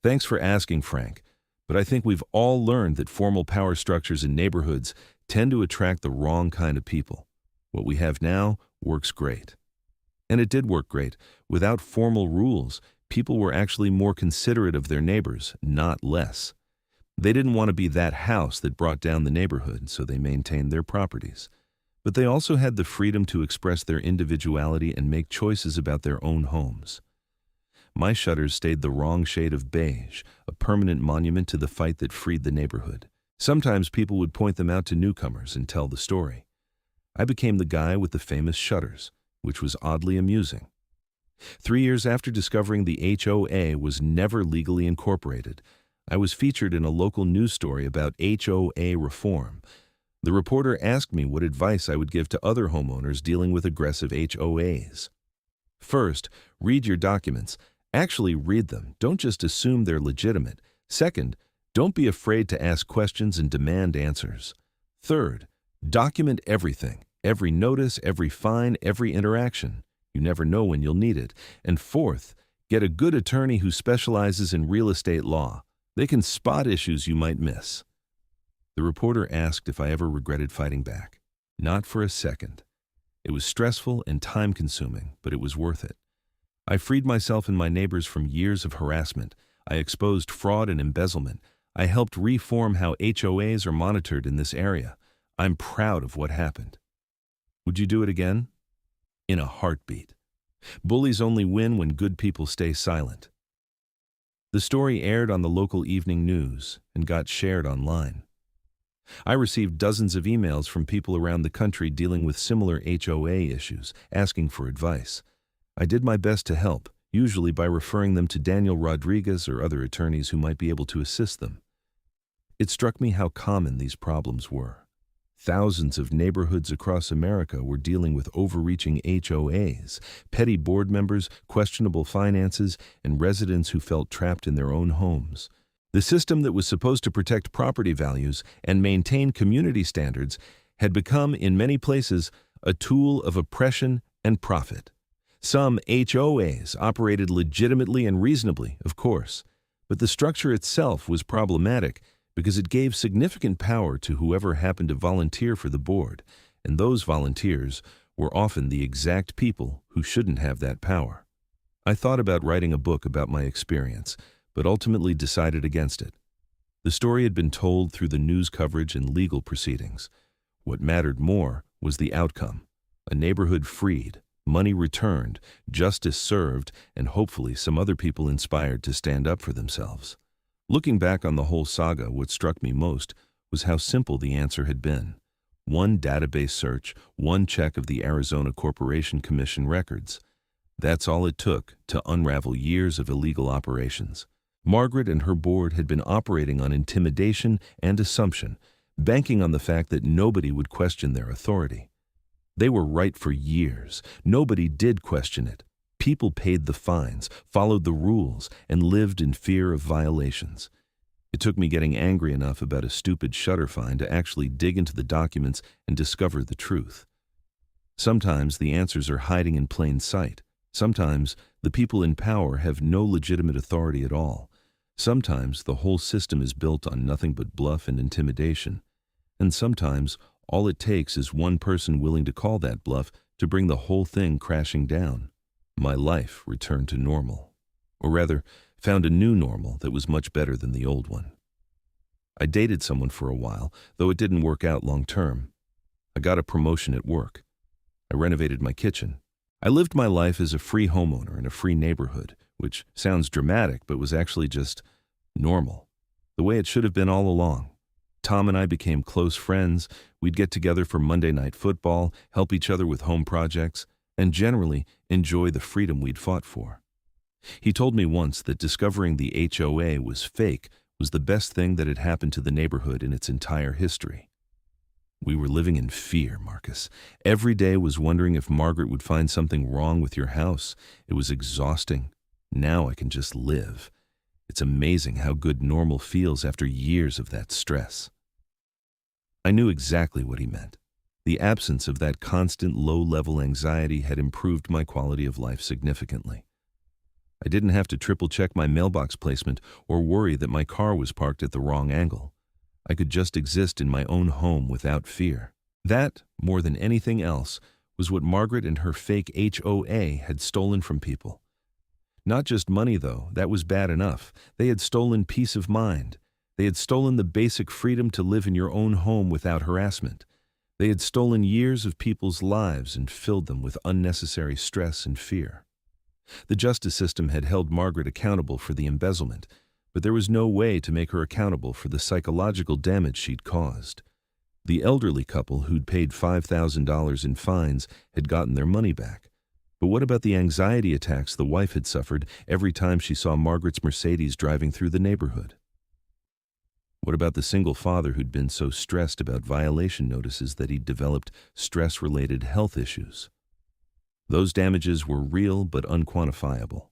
Thanks for asking, Frank, but I think we've all learned that formal power structures in neighborhoods tend to attract the wrong kind of people. What we have now works great. And it did work great. Without formal rules, people were actually more considerate of their neighbors, not less. They didn't want to be that house that brought down the neighborhood, so they maintained their properties. But they also had the freedom to express their individuality and make choices about their own homes. My shutters stayed the wrong shade of beige, a permanent monument to the fight that freed the neighborhood. Sometimes people would point them out to newcomers and tell the story. I became the guy with the famous shutters, which was oddly amusing. 3 years after discovering the HOA was never legally incorporated, I was featured in a local news story about HOA reform. The reporter asked me what advice I would give to other homeowners dealing with aggressive HOAs. First, read your documents. Actually read them. Don't just assume they're legitimate. Second, don't be afraid to ask questions and demand answers. Third, document everything. Every notice, every fine, every interaction. You never know when you'll need it. And fourth, get a good attorney who specializes in real estate law. They can spot issues you might miss. The reporter asked if I ever regretted fighting back. Not for a second. It was stressful and time-consuming, but it was worth it. I freed myself and my neighbors from years of harassment. I exposed fraud and embezzlement. I helped reform how HOAs are monitored in this area. I'm proud of what happened. Would you do it again? In a heartbeat. Bullies only win when good people stay silent. The story aired on the local evening news and got shared online. I received dozens of emails from people around the country dealing with similar HOA issues, asking for advice. I did my best to help, usually by referring them to Daniel Rodriguez or other attorneys who might be able to assist them. It struck me how common these problems were. Thousands of neighborhoods across America were dealing with overreaching HOAs, petty board members, questionable finances, and residents who felt trapped in their own homes. The system that was supposed to protect property values and maintain community standards had become, in many places, a tool of oppression and profit. Some HOAs operated legitimately and reasonably, of course, but the structure itself was problematic because it gave significant power to whoever happened to volunteer for the board, and those volunteers were often the exact people who shouldn't have that power. I thought about writing a book about my experience, but ultimately decided against it. The story had been told through the news coverage and legal proceedings. What mattered more was the outcome: a neighborhood freed, money returned, justice served, and hopefully some other people inspired to stand up for themselves. Looking back on the whole saga, what struck me most was how simple the answer had been. One database search, one check of the Arizona Corporation Commission records. That's all it took to unravel years of illegal operations. Margaret and her board had been operating on intimidation and assumption, banking on the fact that nobody would question their authority. They were right for years. Nobody did question it. People paid the fines, followed the rules, and lived in fear of violations. It took me getting angry enough about a stupid shutter fine to actually dig into the documents and discover the truth. Sometimes the answers are hiding in plain sight. Sometimes the people in power have no legitimate authority at all. Sometimes the whole system is built on nothing but bluff and intimidation. And sometimes all it takes is one person willing to call that bluff to bring the whole thing crashing down. My life returned to normal. Or rather, found a new normal that was much better than the old one. I dated someone for a while, though it didn't work out long term. I got a promotion at work. I renovated my kitchen. I lived my life as a free homeowner in a free neighborhood, which sounds dramatic but was actually just normal, the way it should have been all along. Tom and I became close friends. We'd get together for Monday night football, help each other with home projects, and generally enjoy the freedom we'd fought for. He told me once that discovering the HOA was fake was the best thing that had happened to the neighborhood in its entire history. We were living in fear, Marcus. Every day was wondering if Margaret would find something wrong with your house. It was exhausting. Now I can just live. It's amazing how good normal feels after years of that stress. I knew exactly what he meant. The absence of that constant low-level anxiety had improved my quality of life significantly. I didn't have to triple-check my mailbox placement or worry that my car was parked at the wrong angle. I could just exist in my own home without fear. That, more than anything else, was what Margaret and her fake HOA had stolen from people. Not just money, though. That was bad enough. They had stolen peace of mind. They had stolen the basic freedom to live in your own home without harassment. They had stolen years of people's lives and filled them with unnecessary stress and fear. The justice system had held Margaret accountable for the embezzlement, but there was no way to make her accountable for the psychological damage she'd caused. The elderly couple who'd paid $5,000 in fines had gotten their money back. But what about the anxiety attacks the wife had suffered every time she saw Margaret's Mercedes driving through the neighborhood? What about the single father who'd been so stressed about violation notices that he'd developed stress-related health issues? Those damages were real but unquantifiable.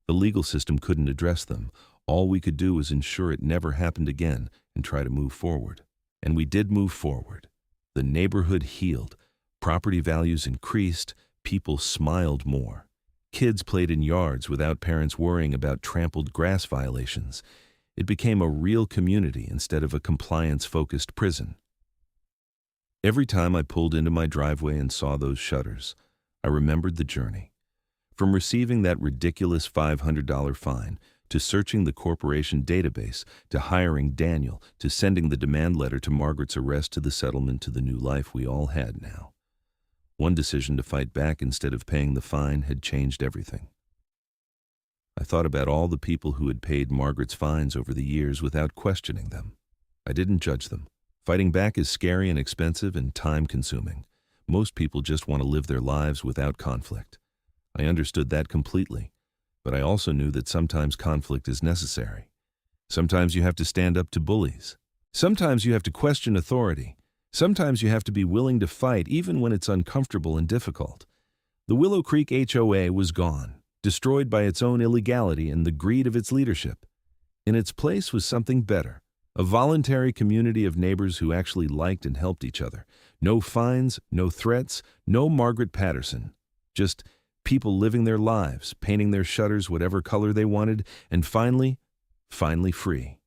The legal system couldn't address them. All we could do was ensure it never happened again and try to move forward. And we did move forward. The neighborhood healed. Property values increased. People smiled more. Kids played in yards without parents worrying about trampled grass violations. It became a real community instead of a compliance-focused prison. Every time I pulled into my driveway and saw those shutters, I remembered the journey. From receiving that ridiculous $500 fine, to searching the corporation database, to hiring Daniel, to sending the demand letter to Margaret's arrest, to the settlement, to the new life we all had now. One decision to fight back instead of paying the fine had changed everything. I thought about all the people who had paid Margaret's fines over the years without questioning them. I didn't judge them. Fighting back is scary and expensive and time-consuming. Most people just want to live their lives without conflict. I understood that completely, but I also knew that sometimes conflict is necessary. Sometimes you have to stand up to bullies. Sometimes you have to question authority. Sometimes you have to be willing to fight even when it's uncomfortable and difficult. The Willow Creek HOA was gone, destroyed by its own illegality and the greed of its leadership. In its place was something better, a voluntary community of neighbors who actually liked and helped each other. No fines, no threats, no Margaret Patterson. Just people living their lives, painting their shutters whatever color they wanted, and finally free.